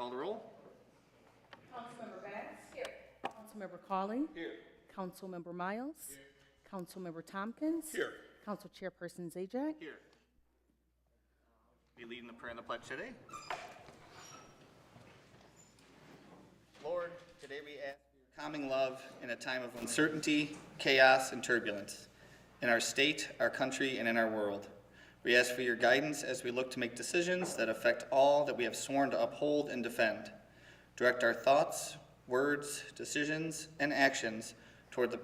call the roll. Councilmember Bass. Here. Councilmember Cawley. Here. Councilmember Miles. Here. Councilmember Tompkins. Here. Council Chairperson Zajac. Here. Be leading the prayer and the pledge today. Lord, today we ask for your calming love in a time of uncertainty, chaos, and turbulence in our state, our country, and in our world. We ask for your guidance as we look to make decisions that affect all that we have sworn to uphold and defend. Direct our thoughts, words, decisions, and actions toward the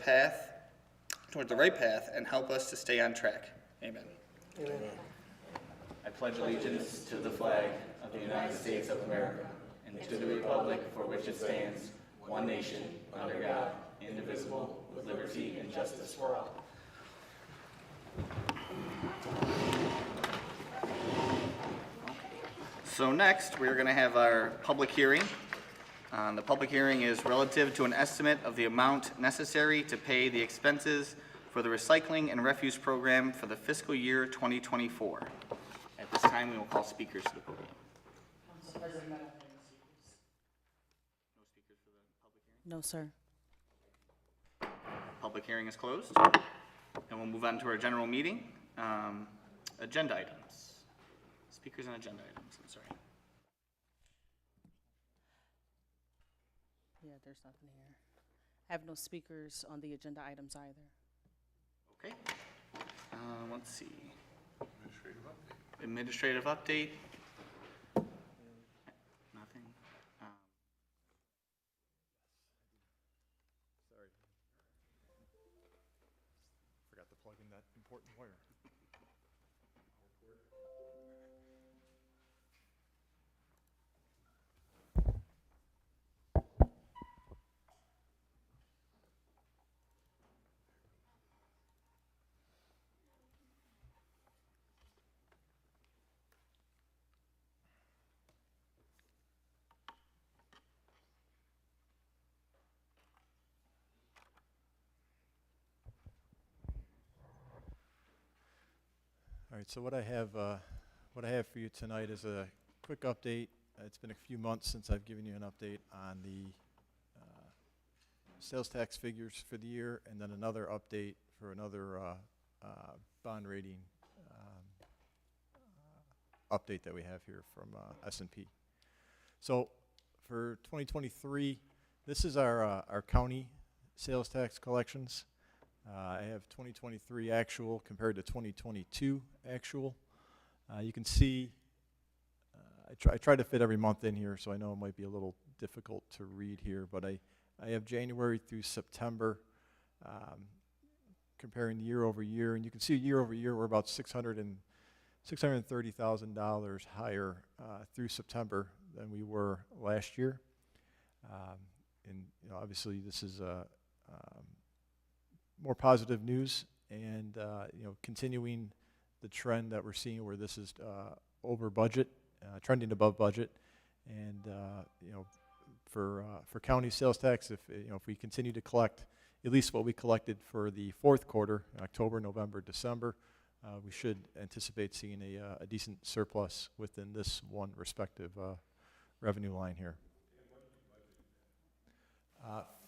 right path, and help us to stay on track. Amen. Amen. I pledge allegiance to the flag of the United States of America and to the republic for which it stands, one nation, under God, indivisible, with liberty and justice for all. So next, we're going to have our public hearing. The public hearing is relative to an estimate of the amount necessary to pay the expenses for the recycling and refuse program for the fiscal year 2024. At this time, we will call speakers to the podium. Council President, I don't have any speakers. No speakers for the public hearing? No, sir. Public hearing is closed. And we'll move on to our general meeting. Agenda items. Speakers on agenda items, I'm sorry. Yeah, there's nothing here. I have no speakers on the agenda items either. Okay. Let's see. Administrative update. Nothing. Sorry. Forgot to plug in that important wire. All right, so what I have for you tonight is a quick update. It's been a few months since I've given you an update on the sales tax figures for the year, and then another update for another bond rating update that we have here from S&P. So for 2023, this is our county sales tax collections. I have 2023 actual compared to 2022 actual. You can see, I try to fit every month in here, so I know it might be a little difficult to read here, but I have January through September comparing year over year, and you can see year over year we're about $630,000 higher through September than we were last year. And obviously this is more positive news, and continuing the trend that we're seeing where this is over budget, trending above budget, and for county sales tax, if we continue to collect at least what we collected for the fourth quarter, October, November, December, we should anticipate seeing a decent surplus within this one respective revenue line here.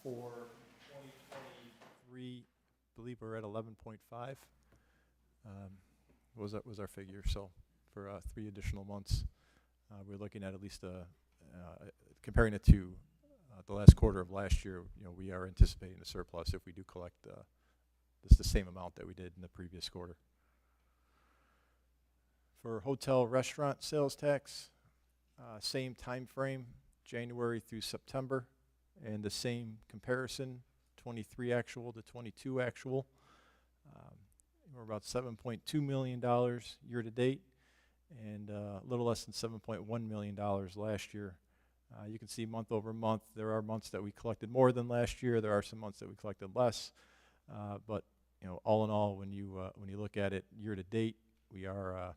For 2023. I believe we're at 11.5. Was our figure? So for 3 additional months, we're looking at least comparing it to the last quarter of last year. We are anticipating a surplus if we do collect the same amount that we did in the previous quarter. For hotel restaurant sales tax, same time frame, January through September, and the same comparison. 23 actual to 22 actual. We're about $7.2 million year to date, and a little less than $7.1 million last year. You can see month over month, there are months that we collected more than last year. There are some months that we collected less, but all in all, when you look at it year to date, we are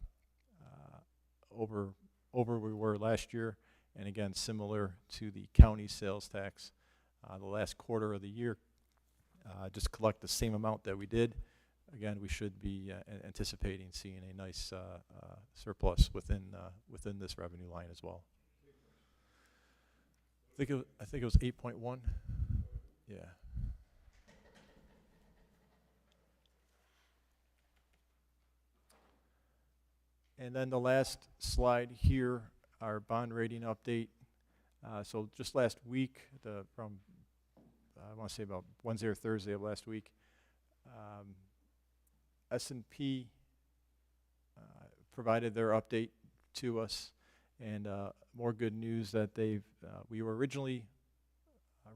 over where we were last year, and again similar to the county sales tax. The last quarter of the year, just collect the same amount that we did. Again, we should be anticipating seeing a nice surplus within this revenue line as well. I think it was 8.1. Yeah. And then the last slide here, our bond rating update. So just last week, from I want to say about Wednesday or Thursday of last week, S&P provided their update to us, and more good news that we were originally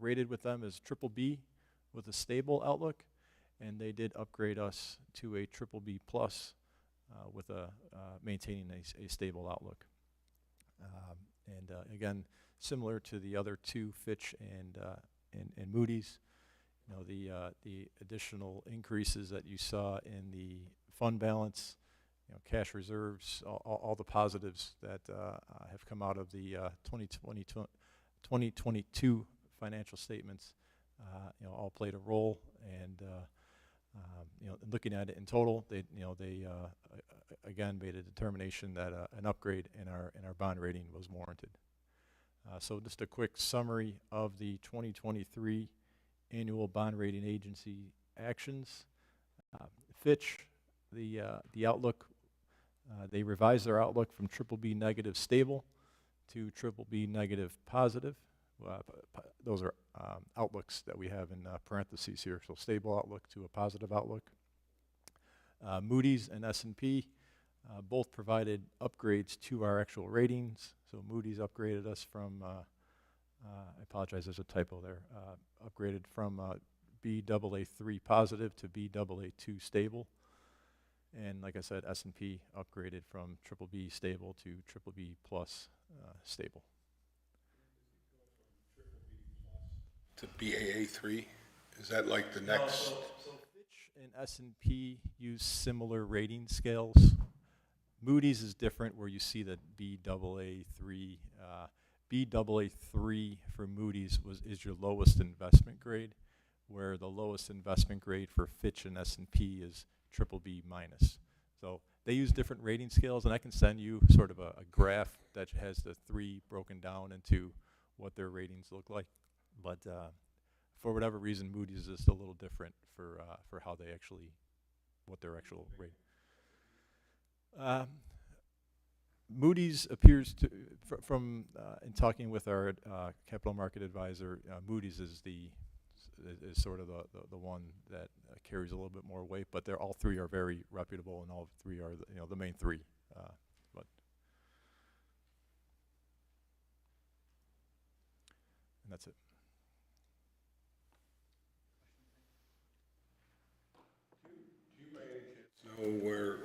rated with them as triple B with a stable outlook, and they did upgrade us to a triple B plus with maintaining a stable outlook. Again, similar to the other two, Fitch and Moody's, you know, the additional increases that you saw in the fund balance, you know, cash reserves, all the positives that have come out of the 2022 financial statements, you know, all played a role. And you know, looking at it in total, they again made a determination that an upgrade in our bond rating was warranted. So just a quick summary of the 2023 annual bond rating agency actions. Fitch, the outlook, they revised their outlook from triple B negative stable to triple B negative positive. Those are outlooks that we have in parentheses here. So stable outlook to a positive outlook. Moody's and S&P both provided upgrades to our actual ratings. So Moody's upgraded us from, I apologize, there's a typo there, upgraded from Baa3 positive to Baa2 stable. And like I said, S&P upgraded from triple B stable to triple B plus stable. To BAA3? Is that like the next? So Fitch and S&P use similar rating scales. Moody's is different, where you see that Baa3. Baa3 for Moody's is your lowest investment grade, where the lowest investment grade for Fitch and S&P is triple B minus. So they use different rating scales, and I can send you sort of a graph that has the three broken down into what their ratings look like. But for whatever reason, Moody's is just a little different for how they actually, what their actual rate. Moody's appears to, from in talking with our capital market advisor, Moody's is sort of the one that carries a little bit more weight. But all three are very reputable, and all three are the main three. But and that's it. Know where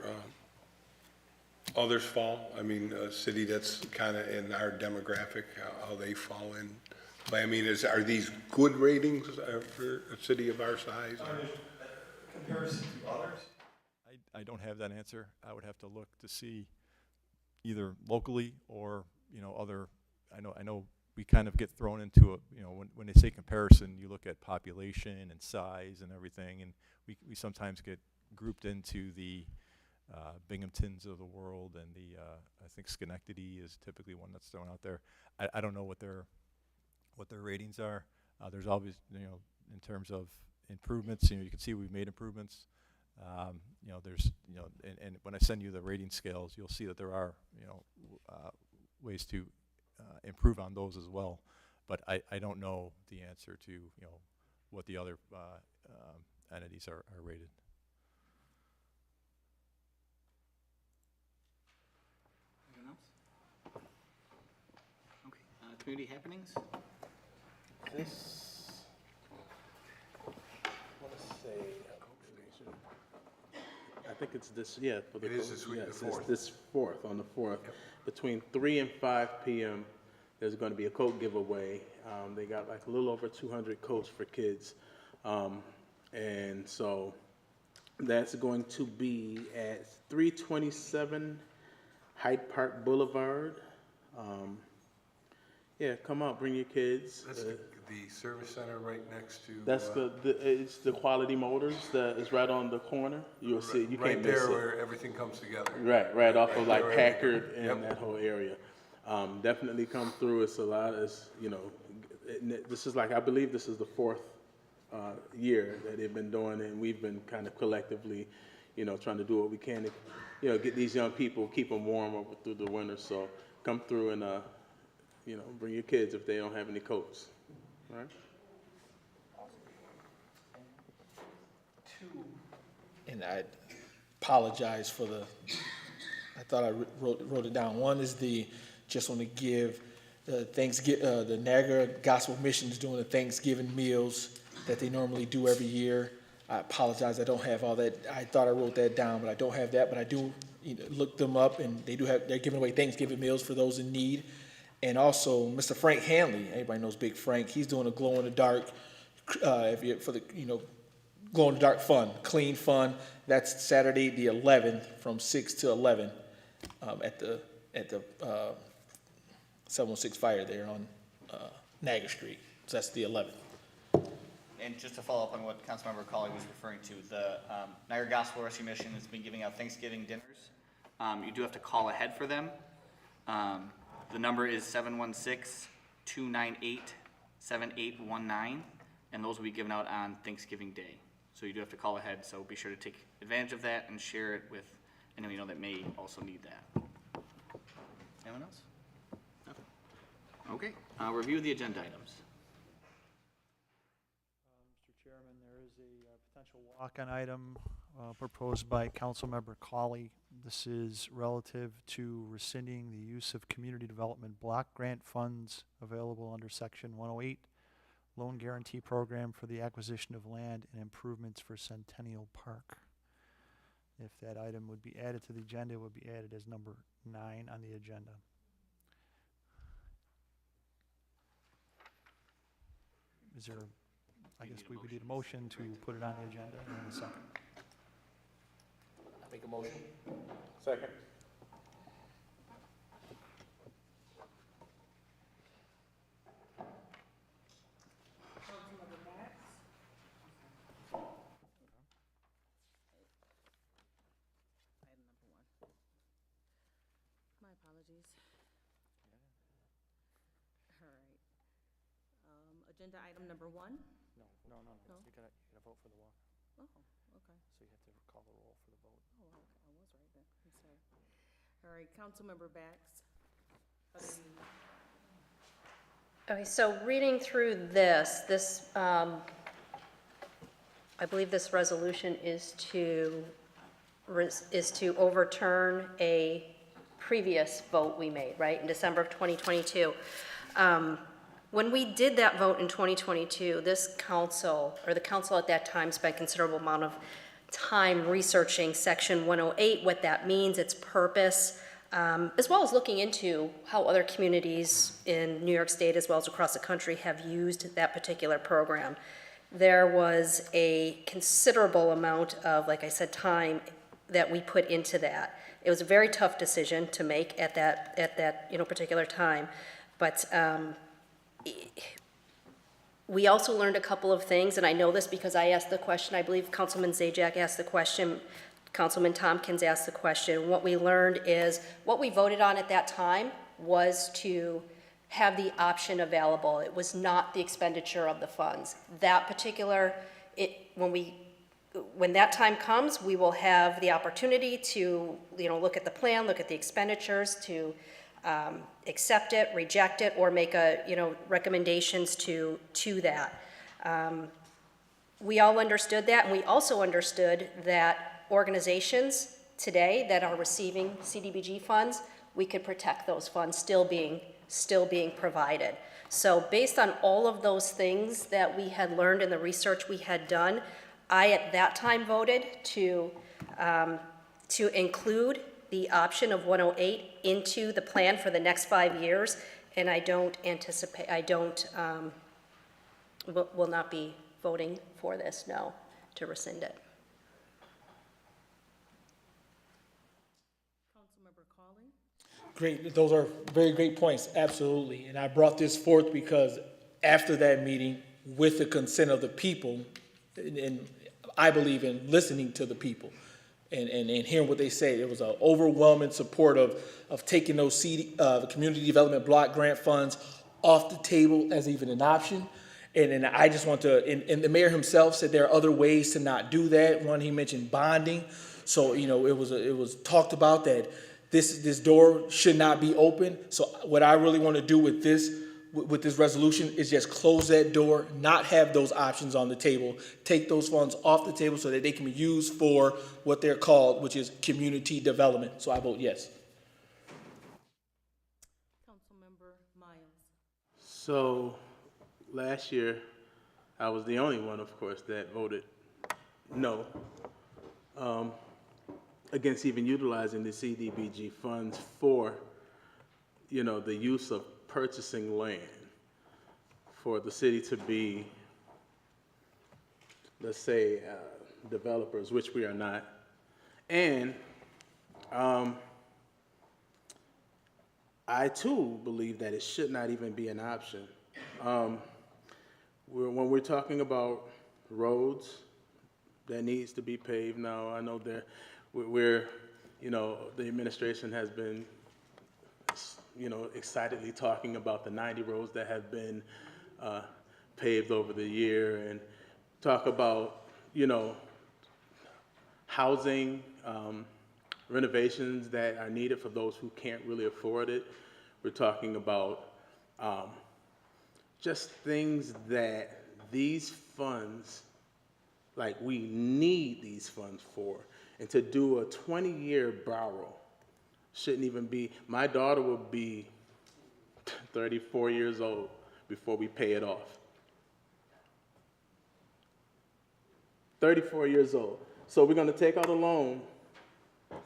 others fall? I mean, a city that's kind of in our demographic, how they fall in play. I mean, are these good ratings for a city of our size? Comparison to others? I don't have that answer. I would have to look to see either locally or other. I know we kind of get thrown into when they say comparison, you look at population and size and everything, and we sometimes get grouped into the Binghamtons of the world, and I think Schenectady is typically one that's thrown out there. I don't know what their ratings are. There's always in terms of improvements, you can see we've made improvements. There's and when I send you the rating scales, you'll see that there are ways to improve on those as well. But I don't know the answer to what the other entities are rated. Community happenings? This, I want to say, I think it's this, yeah. For the It is this week, the yes, 4th. it's this 4th, on the 4th. Yep. Between 3 and 5 p.m., there's going to be a coat giveaway. They got like a little over 200 coats for kids. And so that's going to be at 327 Hyde Park Boulevard. Yeah, come out, bring your kids. That's the service center right next to. That's it's the Quality Motors that is right on the corner. You'll see it. You right can't there miss it. where everything comes together. Right off of there like where Packard everything- and yep. that whole area. Definitely come through. It's a lot. It's this is like, I believe this is the fourth year that they've been doing, and we've been kind of collectively, trying to do what we can to, get these young people, keep them warm over through the winter. So come through and, bring your kids if they don't have any coats, all right? And I apologize for I thought I wrote it down. One is just want to give the Niagara Gospel Mission is doing the Thanksgiving meals that they normally do every year. I apologize, I don't have all that. I thought I wrote that down, but I don't have that. But I do look them up, and they're giving away Thanksgiving meals for those in need. And also, Mr. Frank Hanley, everybody knows Big Frank. He's doing a glow in the dark glow in the dark fun, clean fun. That's Saturday the 11th from 6 to 11 at the 716 Fire there on Niagara Street. So that's the 11th. And just to follow up on what Councilmember Colley was referring to, the Niagara Gospel Rescue Mission has been giving out Thanksgiving dinners. You do have to call ahead for them. The number is 716-298-7819, and those will be given out on Thanksgiving Day. So you do have to call ahead, so be sure to take advantage of that and share it with anyone you know that may also need that. Anyone else? Nothing. Okay, review the agenda items. Mr. Chairman, there is a potential walk-on item proposed by Councilmember Colley. This is relative to rescinding the use of community development block grant funds available under Section 108, Loan Guarantee Program for the acquisition of land and improvements for Centennial Park. If that item would be added to the agenda, it would be added as number 9 on the agenda. Is there, I guess we would need a motion to put it on the agenda and then a second. I make a motion. Second. Item number 1. My apologies. All right. Agenda item number 1. No. No? You gotta vote for the walk. Oh, okay. So you have to call the roll for the vote. Oh, okay. I was right then. I'm sorry. All right, Councilmember Bax. Okay, so reading through this, I believe this resolution is to overturn a previous vote we made, right, in December of 2022. When we did that vote in 2022, this council, or the council at that time, spent considerable amount of time researching Section 108, what that means, its purpose, as well as looking into how other communities in New York State as well as across the country have used that particular program. There was a considerable amount of, like I said, time that we put into that. It was a very tough decision to make at that particular time, but we also learned a couple of things, and I know this because I asked the question. I believe Councilman Zajac asked the question, Councilman Tompkins asked the question. What we learned is what we voted on at that time was to have the option available. It was not the expenditure of the funds. That particular, when that time comes, we will have the opportunity to, look at the plan, look at the expenditures, to accept it, reject it, or make recommendations to that. We all understood that, and we also understood that organizations today that are receiving CDBG funds, we could protect those funds still being provided. So based on all of those things that we had learned in the research we had done, I at that time voted to include the option of 108 into the plan for the next 5 years, and I don't anticipate, will not be voting for this, no, to rescind it. Councilmember Colley. Great, those are very great points, absolutely. And I brought this forth because after that meeting, with the consent of the people, and I believe in listening to the people and hearing what they say, there was an overwhelming support of taking those community development block grant funds off the table as even an option. And I just want to, and the mayor himself said there are other ways to not do that. One, he mentioned bonding. So, you know, it was talked about that this door should not be open. So what I really want to do with this resolution is just close that door, not have those options on the table, take those funds off the table so that they can be used for what they're called, which is community development. So I vote yes. Councilmember Miles. So, last year, I was the only one, of course, that voted no against even utilizing the CDBG funds for, you know, the use of purchasing land for the city to be, let's say, developers, which we are not. And I too believe that it should not even be an option. When we're talking about roads that needs to be paved now, I know we're, you know, the administration has been, you know, excitedly talking about the 90 roads that have been paved over the year, and talk about, you know, housing renovations that are needed for those who can't really afford it. We're talking about just things that these funds, like we need these funds for. And to do a 20-year borrow shouldn't even be, my daughter will be 34 years old before we pay it off. 34 years old. So we're going to take out a loan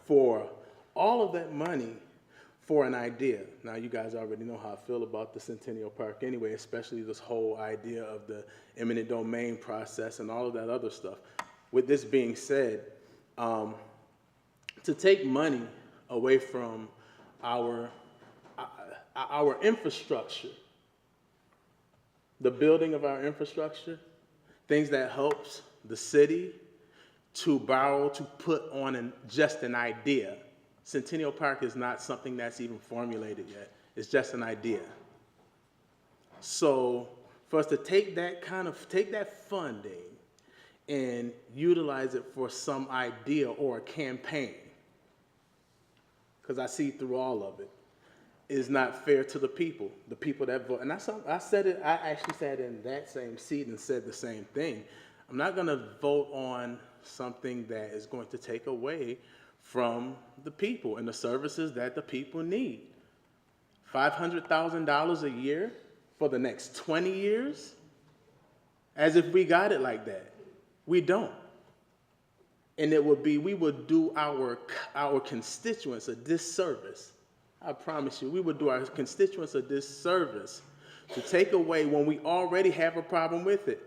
for all of that money for an idea. Now, you guys already know how I feel about the Centennial Park anyway, especially this whole idea of the eminent domain process and all of that other stuff. With this being said, to take money away from our infrastructure, the building of our infrastructure, things that helps the city to borrow, to put on just an idea. Centennial Park is not something that's even formulated yet. It's just an idea. So for us to take that funding and utilize it for some idea or a campaign, because I see through all of it, is not fair to the people that vote. And I actually sat in that same seat and said the same thing. I'm not going to vote on something that is going to take away from the people and the services that the people need. $500,000 a year for the next 20 years? As if we got it like that. We don't. And we would do our constituents a disservice. I promise you, we would do our constituents a disservice to take away when we already have a problem with it.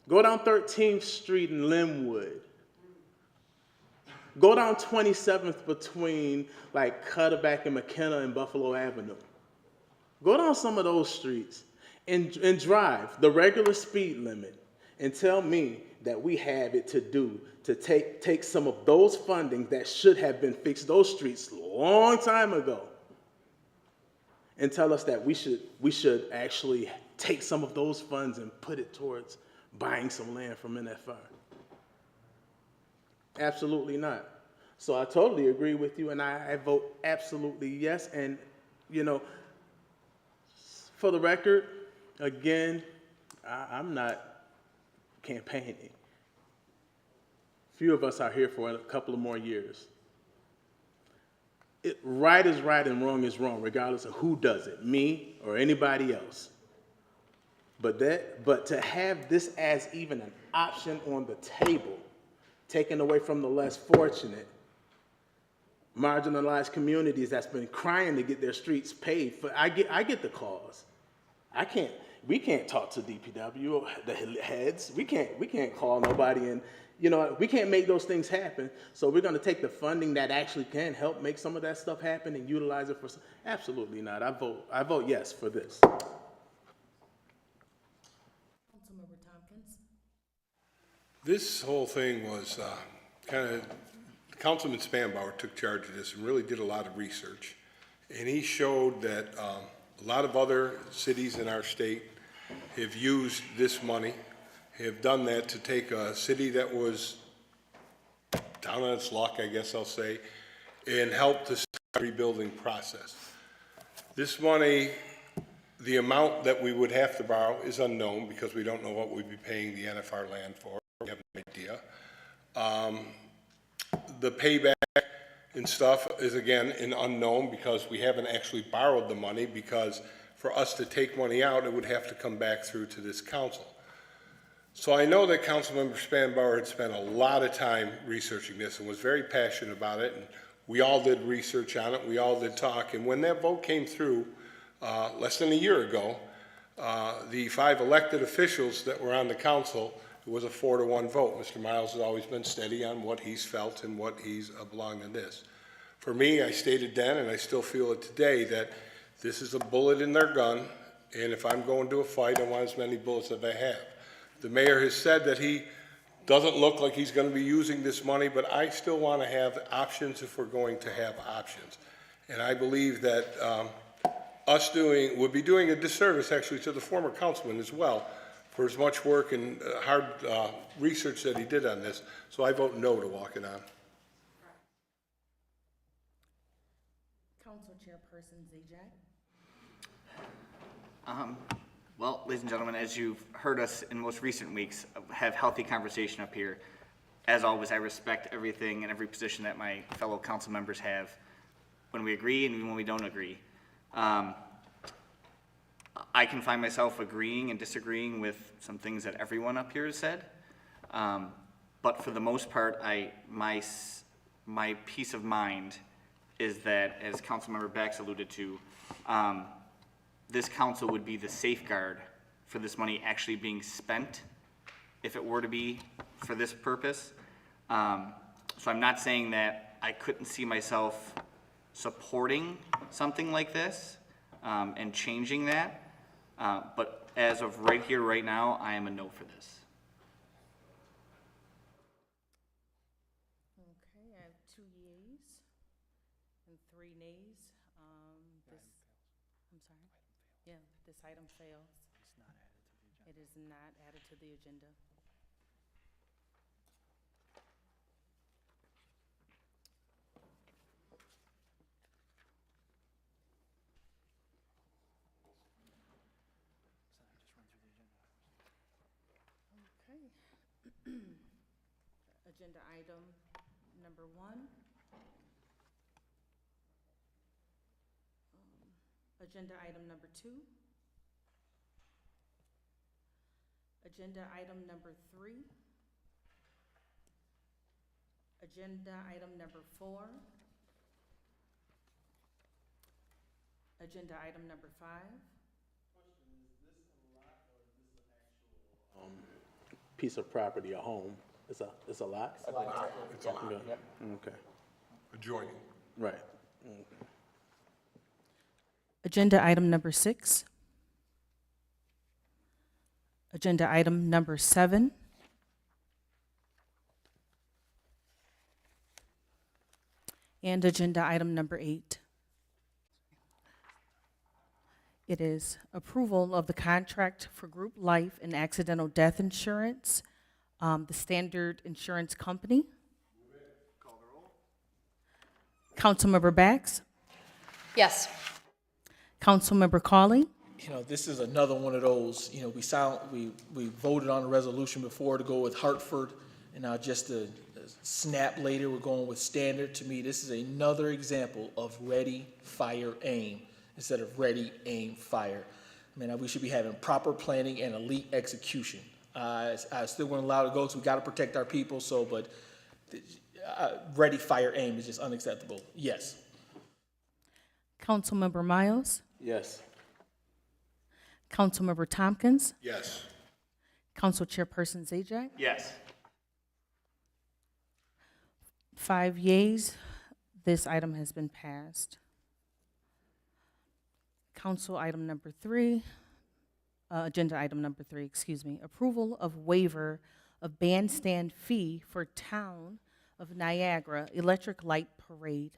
Go down 13th Street in Linwood. Go down 27th between like Cutterback and McKenna and Buffalo Avenue. Go down some of those streets and drive the regular speed limit and tell me that we have it to do to take some of those funding that should have been fixed those streets a long time ago and tell us that we should actually take some of those funds and put it towards buying some land from NFR. Absolutely not. So I totally agree with you, and I vote absolutely yes. And, you know, for the record, again, I'm not campaigning. Few of us are here for a couple of more years. Right is right and wrong is wrong, regardless of who does it, me or anybody else. But to have this as even an option on the table, taken away from the less fortunate, marginalized communities that's been crying to get their streets paved. I get the cause. We can't talk to DPW or the heads. We can't call nobody, and you know, we can't make those things happen. So we're going to take the funding that actually can help make some of that stuff happen and utilize it for some. Absolutely not. I vote yes for this. Councilmember Tompkins. This whole thing was Councilman Spanbauer took charge of this and really did a lot of research. And he showed that A lot of other cities in our state have used this money, have done that to take a city that was down on its luck, I guess I'll say, and help the rebuilding process. This money, the amount that we would have to borrow is unknown because we don't know what we'd be paying the NFR land for. We have no idea. The payback and stuff is again an unknown because we haven't actually borrowed the money, because for us to take money out, it would have to come back through to this council. So I know that Councilmember Spanbauer had spent a lot of time researching this and was very passionate about it, and we all did research on it, we all did talk, and when that vote came through less than a year ago, the 5 elected officials that were on the council, it was a 4-to-1 vote. Mr. Miles has always been steady on what he's felt and what he's belonged in this. For me, I stated then, and I still feel it today, that this is a bullet in their gun, and if I'm going to a fight, I want as many bullets as I have. The mayor has said that he doesn't look like he's going to be using this money, but I still want to have options if we're going to have options. And I believe that would be doing a disservice actually to the former councilman as well for as much work and hard research that he did on this. So I vote no to walking on. Council Chairperson Zajac? Well, ladies and gentlemen, as you've heard us in most recent weeks have healthy conversation up here, as always, I respect everything and every position that my fellow council members have when we agree and even when we don't agree. I can find myself agreeing and disagreeing with some things that everyone up here has said. But for the most part, my peace of mind is that, as Councilmember Bax alluded to, this council would be the safeguard for this money actually being spent if it were to be for this purpose. So I'm not saying that I couldn't see myself supporting something like this and changing that, but as of right here, right now, I am a no for this. Okay, I have 2 yeas and 3 nays. I'm sorry? Yeah, this item fails. It is not added to the agenda. Okay. Agenda item number 1. Agenda item number 2. Agenda item number 3. Agenda item number 4. Agenda item number 5. Piece of property, a home, it's a lot? It's a lot. Okay. Okay, Adjoining. right. Agenda item number 6. Agenda item number 7. And agenda item number 8. It is approval of the contract for group life and accidental death insurance, the Standard Insurance Company. Councilmember Bax? Yes. Councilmember Cawley? You know, this is another one of those, you know, we voted on a resolution before to go with Hartford, and now just a snap later, we're going with Standard. To me, this is another example of ready, fire, aim, instead of ready, aim, fire. I mean, we should be having proper planning and elite execution. I still wouldn't allow it to go because we got to protect our people, but ready, fire, aim is just unacceptable. Yes. Councilmember Miles? Yes. Councilmember Tompkins? Yes. Council Chairperson Zajac? Yes. 5 yeas. This item has been passed. Council item number 3, agenda item number 3, excuse me, approval of waiver of bandstand fee for Town of Niagara Electric Light Parade.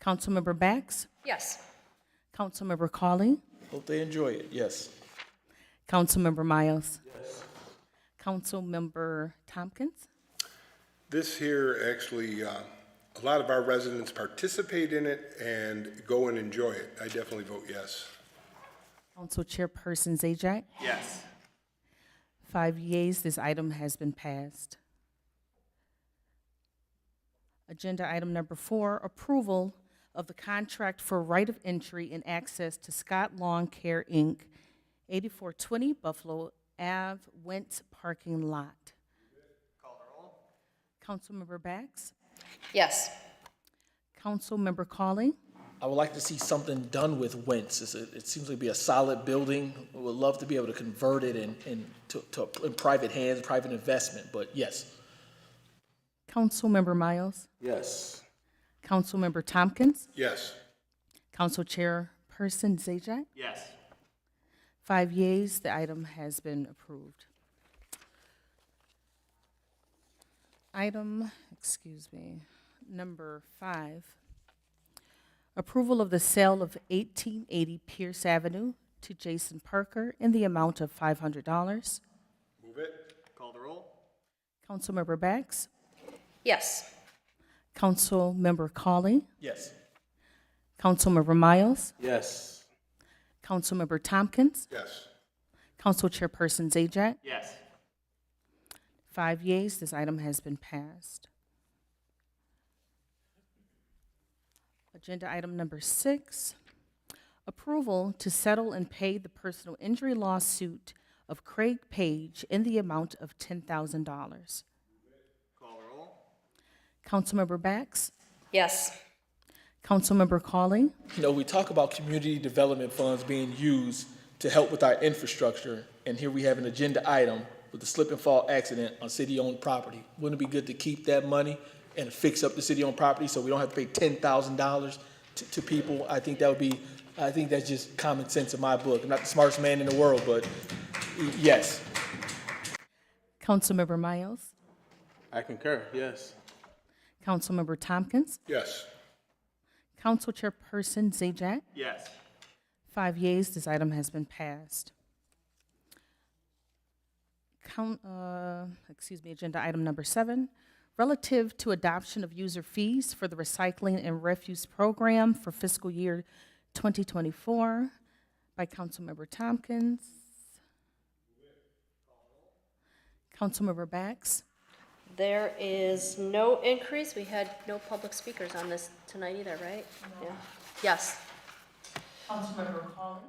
Councilmember Bax? Yes. Councilmember Cawley. Hope they enjoy it, yes. Councilmember Miles. Yes. Councilmember Tompkins. This here actually, a lot of our residents participate in it and go and enjoy it. I definitely vote yes. Council Chairperson Zajac. Yes. 5 yeas, this item has been passed. Agenda item number 4, approval of the contract for right of entry and access to Scott Lawn Care, Inc., 8420 Buffalo Ave, Wentz parking lot. Call the roll. Councilmember Bax. Yes. Councilmember Cawley. I would like to see something done with Wentz. It seems to be a solid building. We would love to be able to convert it in private hands, private investment, but yes. Councilmember Miles. Yes. Councilmember Tompkins. Yes. Council Chairperson Zajac. Yes. 5 yeas, the item has been approved. Item, number 5, approval of the sale of 1880 Pierce Avenue to Jason Parker in the amount of $500. Move it. Call the roll. Councilmember Bax. Yes. Councilmember Cawley. Yes. Councilmember Miles. Yes. Councilmember Tompkins. Yes. Council Chairperson Zajac. Yes. 5 yeas, this item has been passed. Agenda item number 6, approval to settle and pay the personal injury lawsuit of Craig Page in the amount of $10,000. Call the roll. Councilmember Bax. Yes. Councilmember Cawley. You know, we talk about community development funds being used to help with our infrastructure, and here we have an agenda item with a slip and fall accident on city-owned property. Wouldn't it be good to keep that money and fix up the city-owned property so we don't have to pay $10,000 to people? I think that's just common sense in my book. I'm not the smartest man in the world, but yes. Councilmember Miles. I concur, yes. Councilmember Tompkins. Yes. Council Chairperson Zajac. Yes. 5 yeas, this item has been passed. Agenda item number 7, relative to adoption of user fees for the recycling and refuse program for fiscal year 2024 by Councilmember Tompkins. Councilmember Bax. There is no increase. We had no public speakers on this tonight either, right? Yeah. Yes. Councilmember Cawley.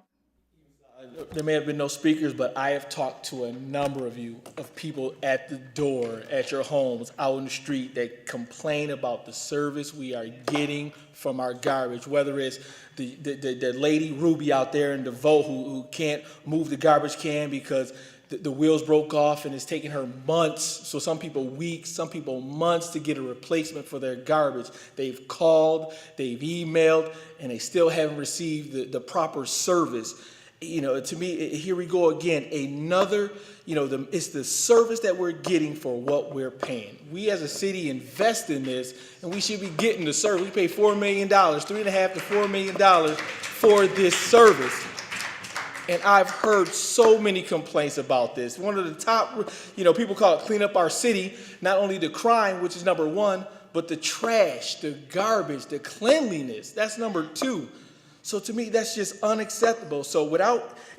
There may have been no speakers, but I have talked to a number of you, of people at the door, at your homes, out in the street that complain about the service we are getting from our garbage, whether it's the lady Ruby out there in DeVoe who can't move the garbage can because the wheels broke off and it's taking her months, so some people weeks, some people months to get a replacement for their garbage. They've called, they've emailed, and they still haven't received the proper service. You know, to me, here we go again, another, it's the service that we're getting for what we're paying. We as a city invest in this, and we should be getting the service. We pay $4 million, $3.5 to $4 million for this service. And I've heard so many complaints about this. One of the top, people call it clean up our city, not only the crime, which is number 1, but the trash, the garbage, the cleanliness, that's number 2. So to me, that's just unacceptable. So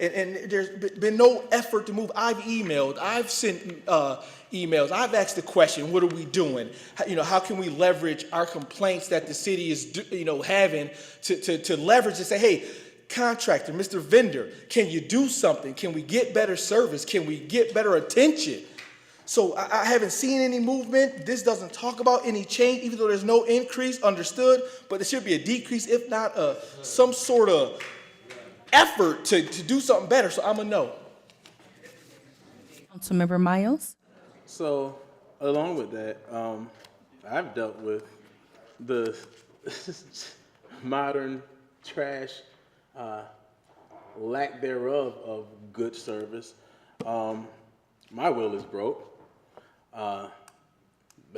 and there's been no effort to move. I've emailed, I've sent emails, I've asked the question, what are we doing? How can we leverage our complaints that the city is, having to leverage and say, hey, contractor, Mr. Vendor, can you do something? Can we get better service? Can we get better attention? So I haven't seen any movement. This doesn't talk about any change, even though there's no increase, understood, but there should be a decrease, if not some sort of effort to do something better. So I'm a no. Councilmember Miles. So, along with that, I've dealt with the modern trash, lack thereof of good service. My wheel is broke.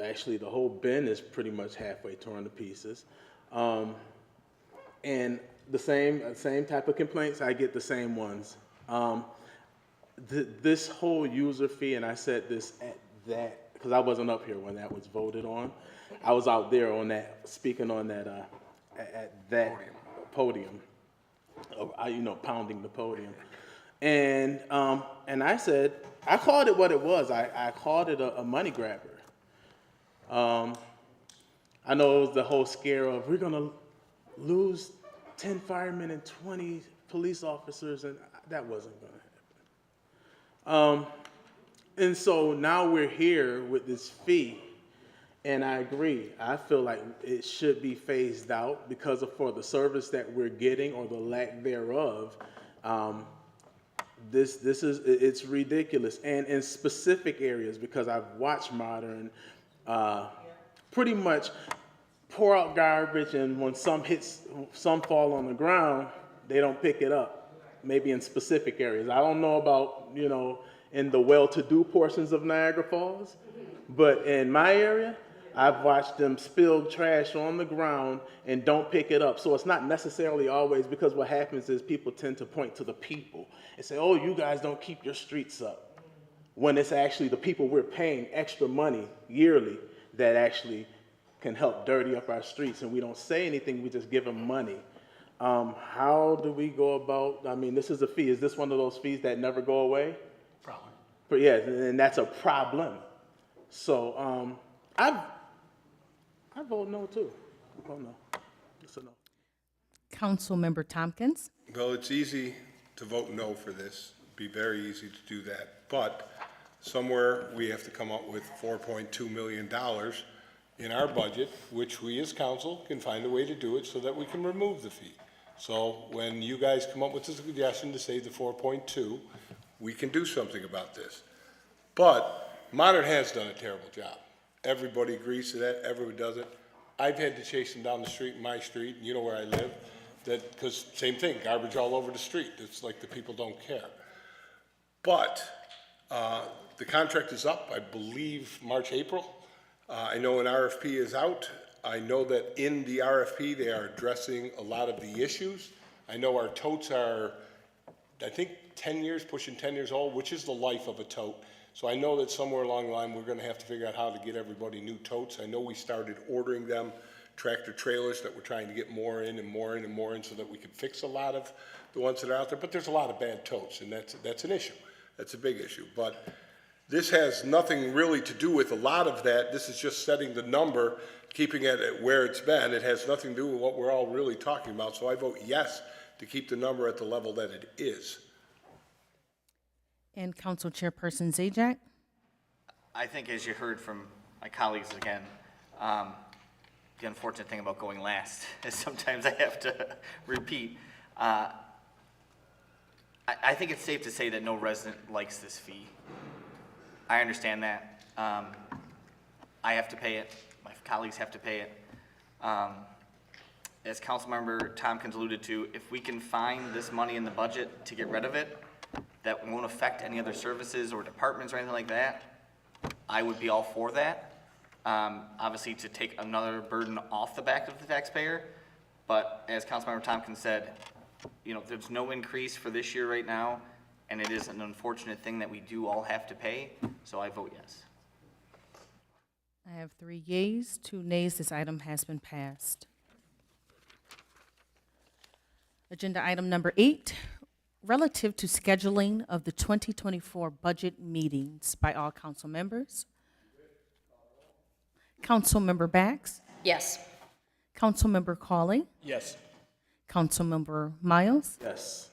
Actually, the whole bin is pretty much halfway torn to pieces. And the same type of complaints, I get the same ones. This whole user fee, and I said this at that, because I wasn't up here when that was voted on. I was out there on that, speaking on that, at that podium, pounding the podium. And I said, I called it what it was. I called it a money grabber. I know it was the whole scare of, we're gonna lose 10 firemen and 20 police officers, and that wasn't gonna happen. And so now we're here with this fee, and I agree. I feel like it should be phased out because for the service that we're getting or the lack thereof. It's ridiculous. And in specific areas, because I've watched Modern pretty much pour out garbage, and when some fall on the ground, they don't pick it up, maybe in specific areas. I don't know about, in the well-to-do portions of Niagara Falls, but in my area, I've watched them spill trash on the ground and don't pick it up. So it's not necessarily always, because what happens is people tend to point to the people and say, oh, you guys don't keep your streets up, when it's actually the people we're paying extra money yearly that actually can help dirty up our streets, and we don't say anything, we just give them money. How do we go about, this is a fee. Is this one of those fees that never go away? Problem. But yeah, and that's a problem. So I vote no too. I vote no. It's a no. Councilmember Tompkins. Well, it's easy to vote no for this. It'd be very easy to do that. But somewhere we have to come up with $4.2 million in our budget, which we as council can find a way to do it so that we can remove the fee. So when you guys come up with a suggestion to save the 4.2, we can do something about this. But Modern has done a terrible job. Everybody agrees to that, everyone does it. I've had to chase them down the street, my street, and you know where I live, because same thing, garbage all over the street. It's like the people don't care. But the contract is up, I believe, March, April. I know an RFP is out. I know that in the RFP, they are addressing a lot of the issues. I know our totes are, I think, 10 years, pushing 10 years old, which is the life of a tote. So I know that somewhere along the line, we're gonna have to figure out how to get everybody new totes. I know we started ordering them, tractor trailers, that we're trying to get more in and more in and more in so that we can fix a lot of the ones that are out there. But there's a lot of bad totes, and that's an issue. That's a big issue. But this has nothing really to do with a lot of that. This is just setting the number, keeping it at where it's been. It has nothing to do with what we're all really talking about. So I vote yes to keep the number at the level that it is. And Council Chairperson Zajac. I think, as you heard from my colleagues again, the unfortunate thing about going last is sometimes I have to repeat. I think it's safe to say that no resident likes this fee. I understand that. I have to pay it. My colleagues have to pay it. As Councilmember Tompkins alluded to, if we can find this money in the budget to get rid of it, that won't affect any other services or departments or anything like that, I would be all for that. Obviously, to take another burden off the back of the taxpayer. But as Councilmember Tompkins said, there's no increase for this year right now, and it is an unfortunate thing that we do all have to pay, so I vote yes. I have 3 yeas, 2 nays. This item has been passed. Agenda item number 8, relative to scheduling of the 2024 budget meetings by all council members. Councilmember Bax, Yes. Councilmember Cawley, Yes. Councilmember Miles, Yes.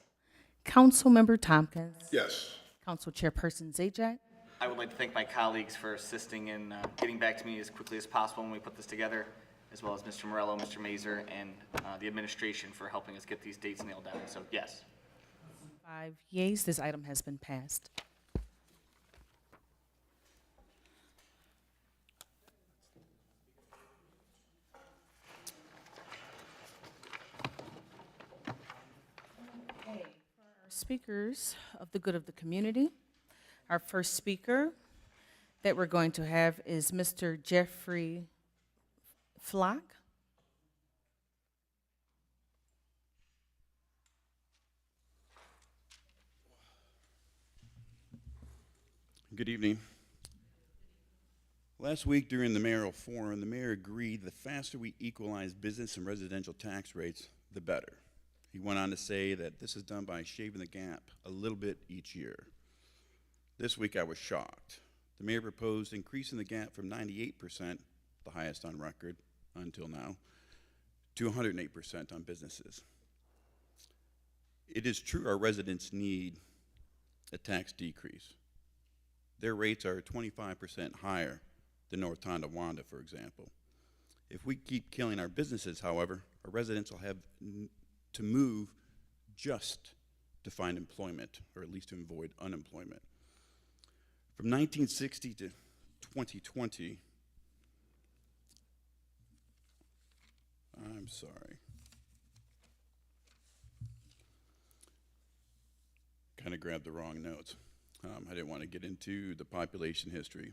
Councilmember Tompkins, Yes. Council Chairperson Zajac. I would like to thank my colleagues for assisting in getting back to me as quickly as possible when we put this together, as well as Mr. Morello, Mr. Mazer, and the administration for helping us get these dates nailed down. So yes. 5 yeas, this item has been passed. Speakers of the good of the community. Our first speaker that we're going to have is Mr. Jeffrey Flock. Good evening. Last week during the mayoral forum, the mayor agreed the faster we equalize business and residential tax rates, the better. He went on to say that this is done by shaving the gap a little bit each year. This week I was shocked. The mayor proposed increasing the gap from 98%, the highest on record until now, to 108% on businesses. It is true our residents need a tax decrease. Their rates are 25% higher than North Tonawanda, for example. If we keep killing our businesses, however, our residents will have to move just to find employment, or at least to avoid unemployment. From 1960 to 2020, I'm sorry. Kind of grabbed the wrong notes. I didn't want to get into the population history.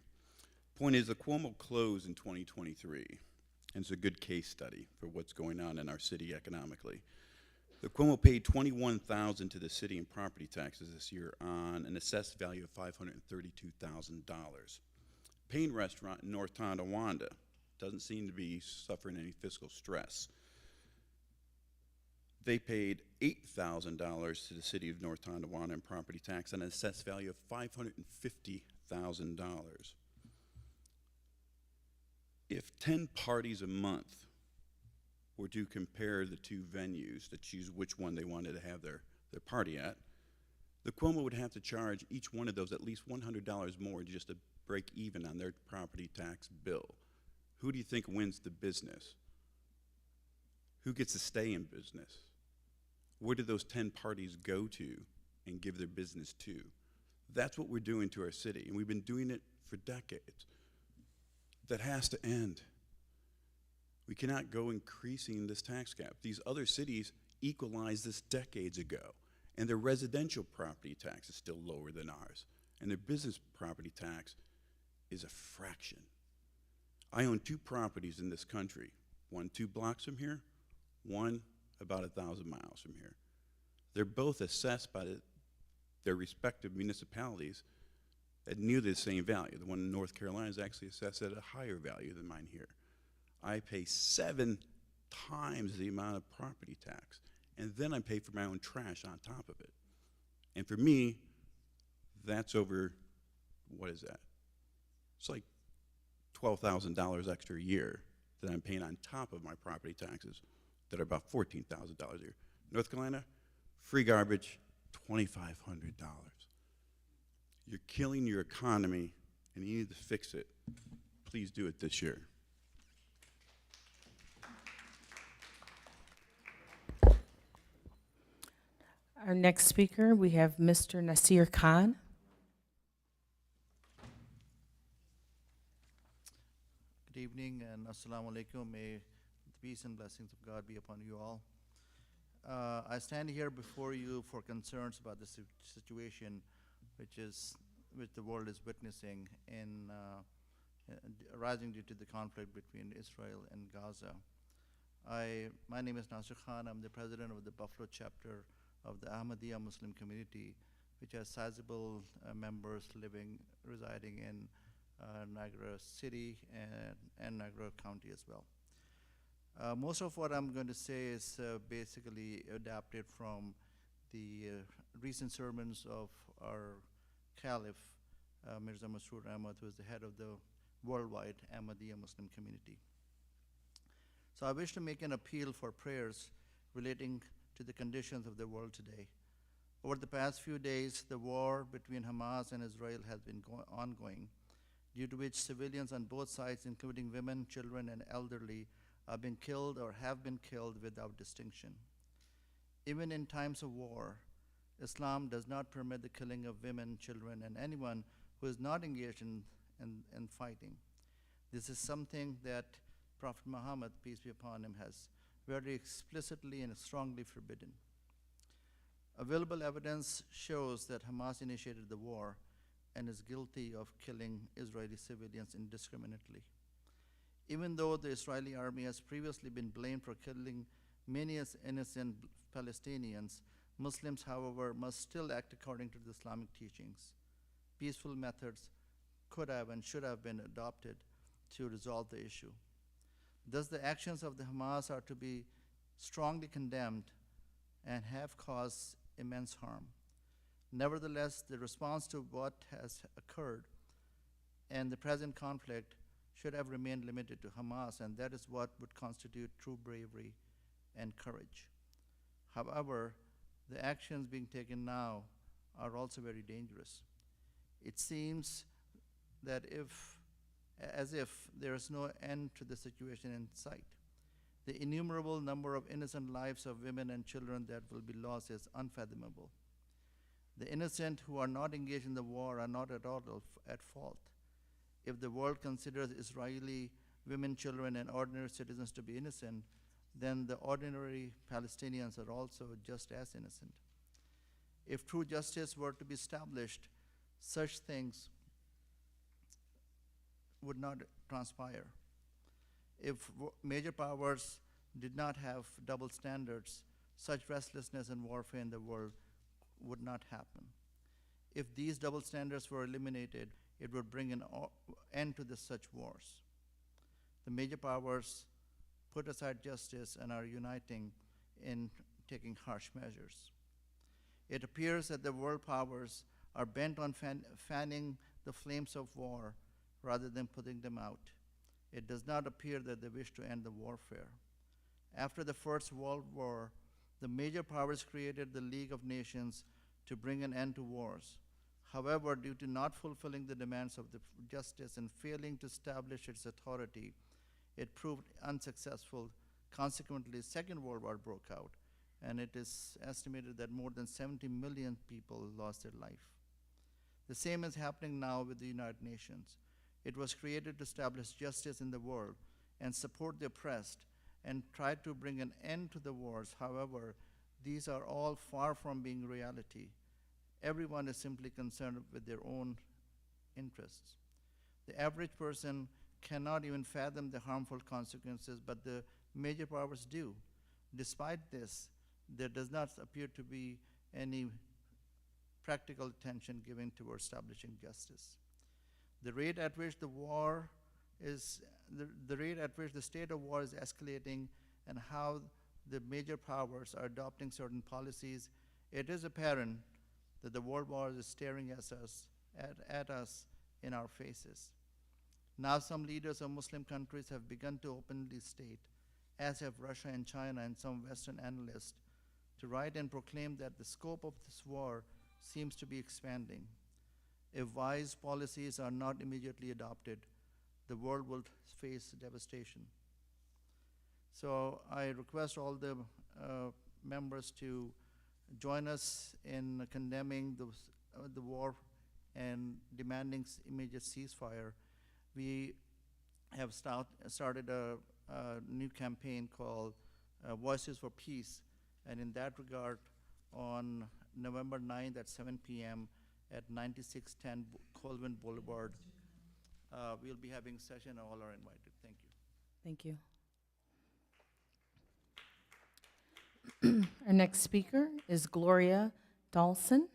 Point is, the Cuomo closed in 2023, and it's a good case study for what's going on in our city economically. The Cuomo paid $21,000 to the city in property taxes this year on an assessed value of $532,000. Payne Restaurant in North Tonawanda doesn't seem to be suffering any fiscal stress. They paid $8,000 to the city of North Tonawanda in property tax on an assessed value of $550,000. If 10 parties a month were to compare the two venues to choose which one they wanted to have their party at, the Cuomo would have to charge each one of those at least $100 more just to break even on their property tax bill. Who do you think wins the business? Who gets to stay in business? Where do those 10 parties go to and give their business to? That's what we're doing to our city, and we've been doing it for decades. That has to end. We cannot go increasing this tax gap. These other cities equalized this decades ago, and their residential property tax is still lower than ours, and their business property tax is a fraction. I own 2 properties in this country, one 2 blocks from here, one about 1,000 miles from here. They're both assessed by their respective municipalities at nearly the same value. The one in North Carolina is actually assessed at a higher value than mine here. I pay 7 times the amount of property tax, and then I pay for my own trash on top of it. And for me, that's over, what is that? It's like $12,000 extra a year that I'm paying on top of my property taxes that are about $14,000 a year. North Carolina, free garbage, $2,500. You're killing your economy, and you need to fix it. Please do it this year. Our next speaker, we have Mr. Nasir Khan. Good evening and assalamu alaikum. May the peace and blessings of God be upon you all. I stand here before you for concerns about the situation which the world is witnessing in arising due to the conflict between Israel and Gaza. My name is Nasir Khan. I'm the president of the Buffalo chapter of the Ahmadiyya Muslim community, which has sizable members residing in Niagara City and Niagara County as well. Most of what I'm going to say is basically adapted from the recent sermons of our Caliph, Mirza Masroor Ahmad, who is the head of the worldwide Ahmadiyya Muslim community. So I wish to make an appeal for prayers relating to the conditions of the world today. Over the past few days, the war between Hamas and Israel has been ongoing, due to which civilians on both sides, including women, children, and elderly, are being killed or have been killed without distinction. Even in times of war, Islam does not permit the killing of women, children, and anyone who is not engaged in fighting. This is something that Prophet Muhammad, peace be upon him, has very explicitly and strongly forbidden. Available evidence shows that Hamas initiated the war and is guilty of killing Israeli civilians indiscriminately. Even though the Israeli army has previously been blamed for killing many innocent Palestinians, Muslims, however, must still act according to the Islamic teachings. Peaceful methods could have and should have been adopted to resolve the issue. Thus, the actions of the Hamas are to be strongly condemned and have caused immense harm. Nevertheless, the response to what has occurred and the present conflict should have remained limited to Hamas, and that is what would constitute true bravery and courage. However, the actions being taken now are also very dangerous. It seems that as if there is no end to the situation in sight. The innumerable number of innocent lives of women and children that will be lost is unfathomable. The innocent who are not engaged in the war are not at all at fault. If the world considers Israeli women, children, and ordinary citizens to be innocent, then the ordinary Palestinians are also just as innocent. If true justice were to be established, such things would not transpire. If major powers did not have double standards, such restlessness and warfare in the world would not happen. If these double standards were eliminated, it would bring an end to such wars. The major powers put aside justice and are uniting in taking harsh measures. It appears that the world powers are bent on fanning the flames of war rather than putting them out. It does not appear that they wish to end the warfare. After the First World War, the major powers created the League of Nations to bring an end to wars. However, due to not fulfilling the demands of the justice and failing to establish its authority, it proved unsuccessful. Consequently, Second World War broke out, and it is estimated that more than 70 million people lost their life. The same is happening now with the United Nations. It was created to establish justice in the world and support the oppressed and try to bring an end to the wars. However, these are all far from being reality. Everyone is simply concerned with their own interests. The average person cannot even fathom the harmful consequences, but the major powers do. Despite this, there does not appear to be any practical attention given towards establishing justice. The rate at which the rate at which the state of war is escalating and how the major powers are adopting certain policies, it is apparent that the world war is staring at us in our faces. Now some leaders of Muslim countries have begun to openly state, as have Russia and China and some Western analysts, to write and proclaim that the scope of this war seems to be expanding. If wise policies are not immediately adopted, the world will face devastation. So I request all the members to join us in condemning the war and demanding immediate ceasefire. We have started a new campaign called Voices for Peace, and in that regard, on November 9th at 7 p.m. at 9610 Colvin Boulevard, we'll be having a session. All are invited. Thank you. Thank you. Our next speaker is Gloria Dawson.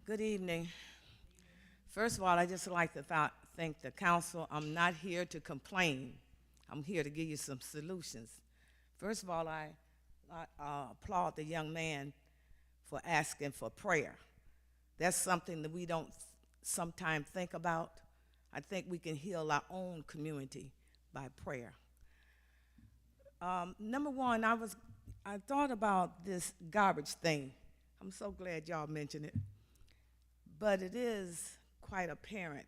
Good evening. First of all, I just like to thank the council. I'm not here to complain. I'm here to give you some solutions. First of all, I applaud the young man for asking for prayer. That's something that we don't sometimes think about. I think we can heal our own community by prayer. Number one, I thought about this garbage thing. I'm so glad y'all mentioned it. But it is quite apparent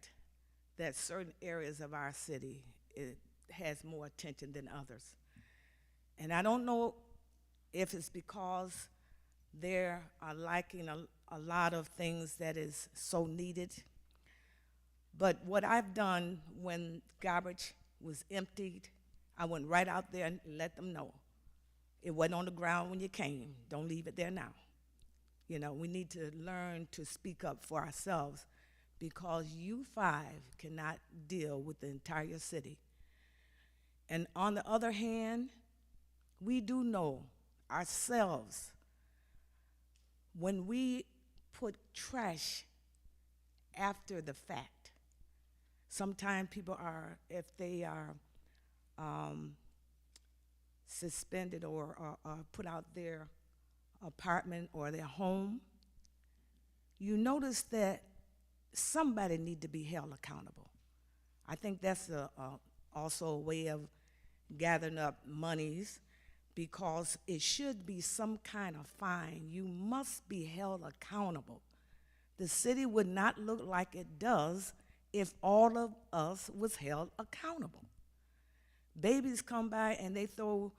that certain areas of our city, it has more attention than others. And I don't know if it's because there are lacking a lot of things that is so needed. But what I've done when garbage was emptied, I went right out there and let them know. It wasn't on the ground when you came. Don't leave it there now. You know, we need to learn to speak up for ourselves because you five cannot deal with the entire city. And on the other hand, we do know ourselves, when we put trash after the fact, sometimes people are, if they are suspended or put out their apartment or their home, you notice that somebody need to be held accountable. I think that's also a way of gathering up monies, because it should be some kind of fine. You must be held accountable. The city would not look like it does if all of us was held accountable. Babies come by and they throw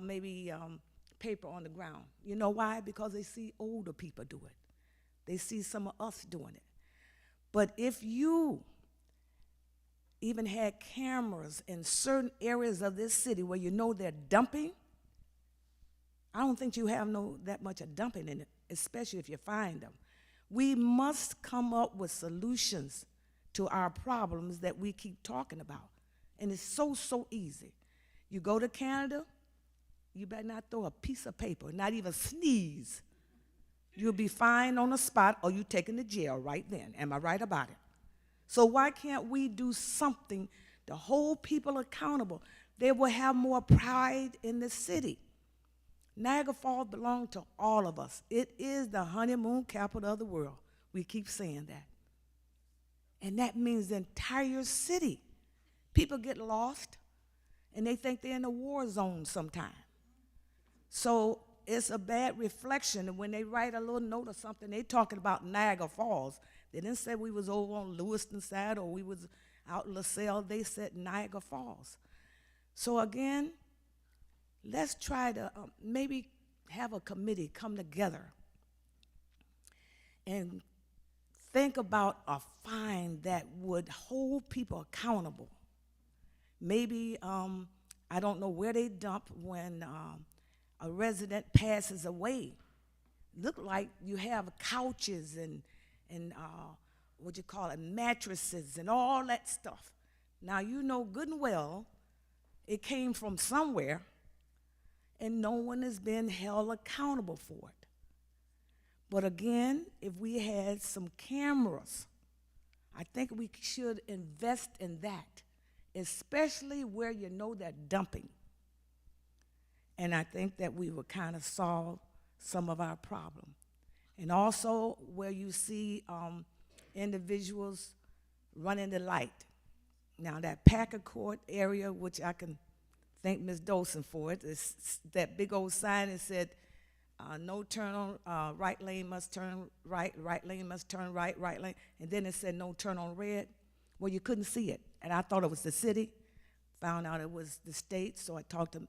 maybe paper on the ground. You know why? Because they see older people do it. They see some of us doing it. But if you even had cameras in certain areas of this city where you know they're dumping, I don't think you have that much of dumping in it, especially if you find them. We must come up with solutions to our problems that we keep talking about. And it's so easy. You go to Canada, you better not throw a piece of paper, not even sneeze. You'll be fined on the spot, or you taken to jail right then. Am I right about it? So why can't we do something to hold people accountable? They will have more pride in the city. Niagara Falls belongs to all of us. It is the honeymoon capital of the world. We keep saying that. And that means the entire city. People get lost, and they think they're in a war zone sometime. So it's a bad reflection, and when they write a little note or something, they talking about Niagara Falls. They didn't say we was over on Lewiston side or we was out in LaSalle. They said Niagara Falls. So again, let's try to maybe have a committee come together and think about a fine that would hold people accountable. Maybe, I don't know where they dump when a resident passes away. Look like you have couches and what you call it, mattresses and all that stuff. Now you know good and well it came from somewhere, and no one has been held accountable for it. But again, if we had some cameras, I think we should invest in that, especially where you know they're dumping. And I think that we would kind of solve some of our problem. And also where you see individuals running the light. Now that Packer Court area, which I can thank Ms. Dolson for it, is that big old sign that said, no turn on, right lane must turn right, right lane must turn right, right lane, and then it said no turn on red. Well, you couldn't see it, and I thought it was the city. Found out it was the state, so I talked to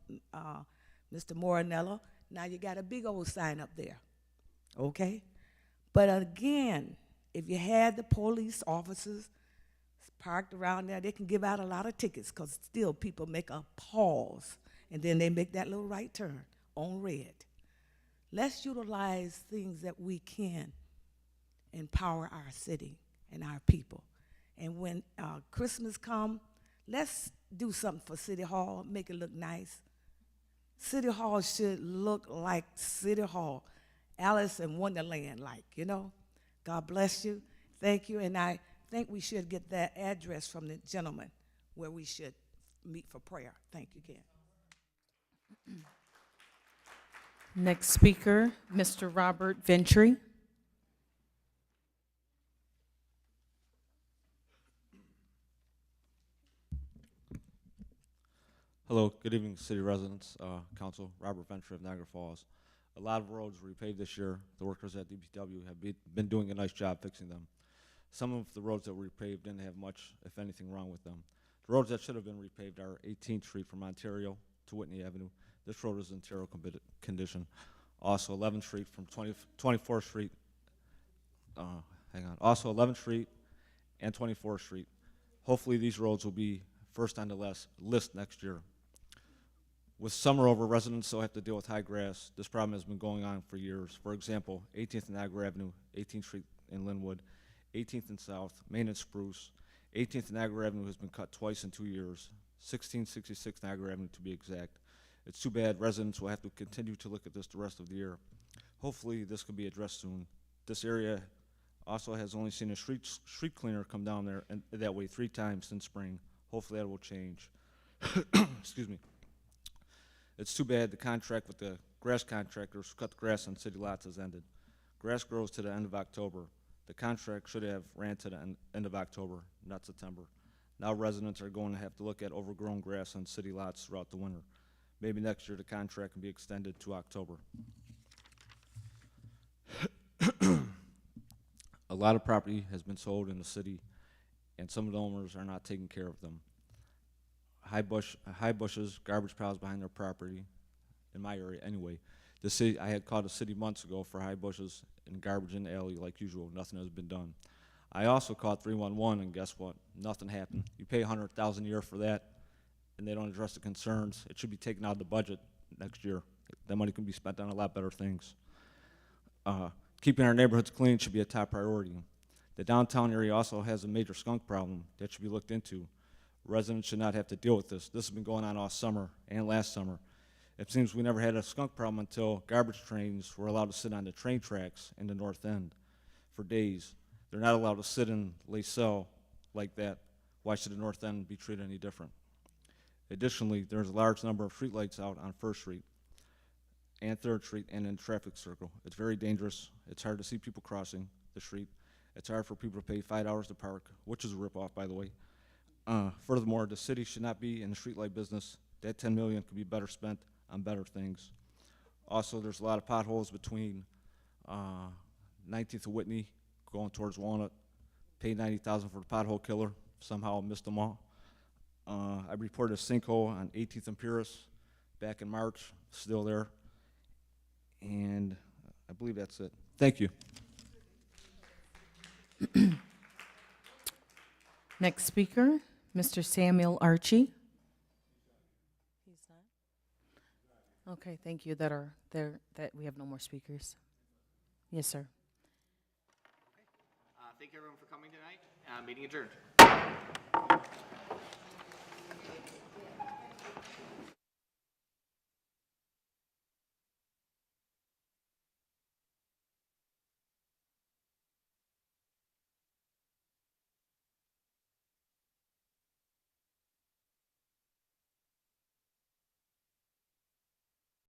Mr. Morinello. Now you got a big old sign up there, okay? But again, if you had the police officers parked around there, they can give out a lot of tickets, because still people make a pause, and then they make that little right turn on red. Let's utilize things that we can empower our city and our people. And when Christmas comes, let's do something for City Hall, make it look nice. City Hall should look like City Hall, Alice in Wonderland like, you know. God bless you. Thank you. And I think we should get that address from the gentleman where we should meet for prayer. Thank you again. Next speaker, Mr. Robert Ventry. Hello, good evening, city residents, council. Robert Ventry of Niagara Falls. A lot of roads were repaved this year. The workers at DPW have been doing a nice job fixing them. Some of the roads that were repaved didn't have much, if anything, wrong with them. The roads that should have been repaved are 18th Street from Ontario to Whitney Avenue. This road is in terrible condition. Also 11th Street from 24th Street, also 11th Street and 24th Street. Hopefully these roads will be first on the list next year. With summer over, residents still have to deal with high grass. This problem has been going on for years. For example, 18th and Niagara Avenue, 18th Street in Linwood, 18th and South, Main and Spruce. 18th and Niagara Avenue has been cut twice in 2 years, 1666 Niagara Avenue to be exact. It's too bad residents will have to continue to look at this the rest of the year. Hopefully, this could be addressed soon. This area also has only seen a street cleaner come down there and that way 3 times since spring. Hopefully that will change. Excuse me. It's too bad the contract with the grass contractors who cut the grass on city lots has ended. Grass grows to the end of October. The contract should have ran to the end of October, not September. Now residents are going to have to look at overgrown grass on city lots throughout the winter. Maybe next year the contract can be extended to October. A lot of property has been sold in the city, and some of the owners are not taking care of them. High bushes, garbage piles behind their property, in my area anyway. The city, I had called the city months ago for high bushes and garbage in the alley like usual. Nothing has been done. I also called 311, and guess what? Nothing happened. You pay $100,000 a year for that, and they don't address the concerns. It should be taken out of the budget next year. That money can be spent on a lot better things. Keeping our neighborhoods clean should be a top priority. The downtown area also has a major skunk problem that should be looked into. Residents should not have to deal with this. This has been going on all summer and last summer. It seems we never had a skunk problem until garbage trains were allowed to sit on the train tracks in the north end for days. They're not allowed to sit in Lacelle like that. Why should the north end be treated any different? Additionally, there's a large number of streetlights out on 1st Street and 3rd Street and in the traffic circle. It's very dangerous. It's hard to see people crossing the street. It's hard for people to pay $5 to park, which is a ripoff, by the way. Furthermore, the city should not be in the streetlight business. That $10 million could be better spent on better things. Also, there's a lot of potholes between 19th and Whitney going towards Walnut. Paid $90,000 for the pothole killer. Somehow missed them all. I reported a sinkhole on 18th and Pierce back in March. Still there. And I believe that's it. Thank you. Next speaker, Mr. Samuel Archie. He's not? Okay, thank you. That we have no more speakers. Yes, sir. Thank you everyone for coming tonight. Meeting adjourned.